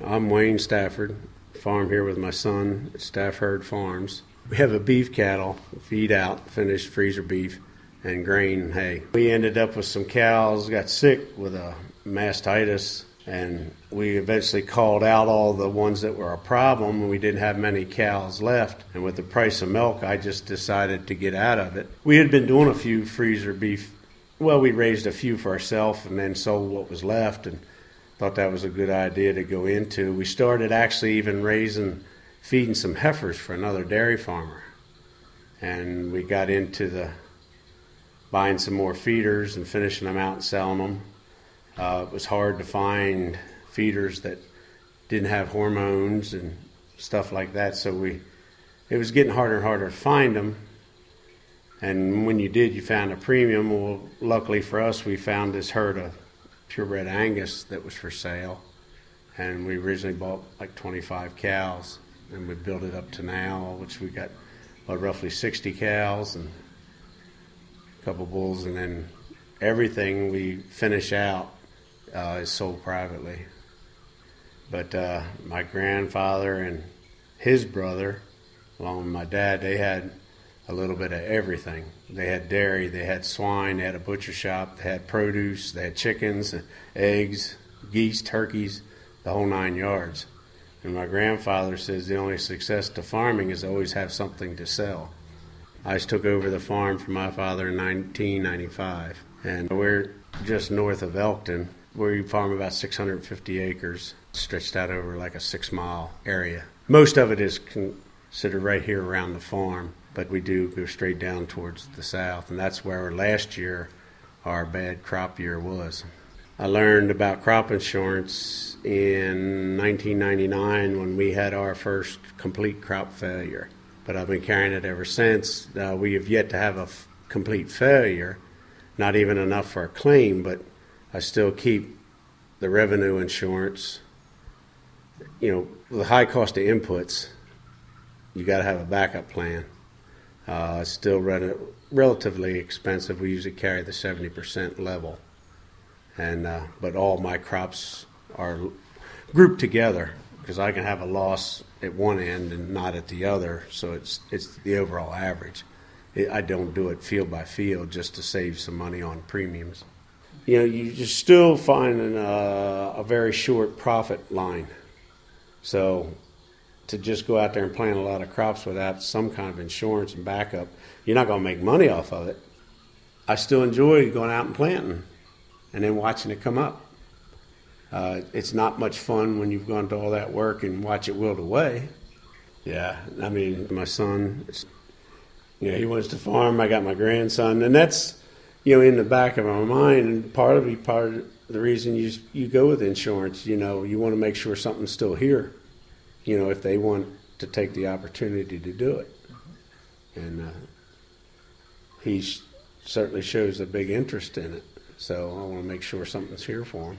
I'm Wayne Stafford, farm here with my son at Stafford Farms. We have a beef cattle, feed out, finished freezer beef, and grain and hay. We ended up with some cows, got sick with a mastitis, and we eventually called out all the ones that were a problem, and we didn't have many cows left. And with the price of milk, I just decided to get out of it. We had been doing a few freezer beef. Well, we raised a few for ourselves and then sold what was left, and thought that was a good idea to go into. We started actually even feeding some heifers for another dairy farmer. And we got into buying some more feeders and finishing them out and selling them. It was hard to find feeders that didn't have hormones and stuff like that, so it was getting harder and harder to find them. And when you did, you found a premium. Well, luckily for us, we found this herd of purebred Angus that was for sale, and we originally bought like 25 cows, and we built it up to now, which we got roughly 60 cows and a couple bulls, and then everything we finish out is sold privately. But my grandfather and his brother, along with my dad, they had a little bit of everything. They had dairy, they had swine, they had a butcher shop, they had produce, they had chickens, eggs, geese, turkeys, the whole 9 yards. And my grandfather says the only success to farming is to always have something to sell. I just took over the farm from my father in 1995, and we're just north of Elkton. We farm about 650 acres, stretched out over like a 6-mile area. Most of it is considered right here around the farm, but we do go straight down towards the south, and that's where last year our bad crop year was. I learned about crop insurance in 1999 when we had our first complete crop failure, but I've been carrying it ever since. We have yet to have a complete failure, not even enough for a claim, but I still keep the revenue insurance. You know, with the high cost of inputs, you got to have a backup plan. It's still relatively expensive. We usually carry the 70% level, and but all my crops are grouped together because I can have a loss at one end and not at the other. So it's the overall average. I don't do it field by field just to save some money on premiums. You know, you're still finding a very short profit line. So to just go out there and plant a lot of crops without some kind of insurance and backup, you're not going to make money off of it. I still enjoy going out and planting and then watching it come up. It's not much fun when you've gone to all that work and watch it wilt away. Yeah, I mean, my son, he wants to farm. I got my grandson, and that's, in the back of our mind. And part of the reason you go with insurance, you want to make sure something's still here. If they want to take the opportunity to do it. And he certainly shows a big interest in it. So I want to make sure something's here for him.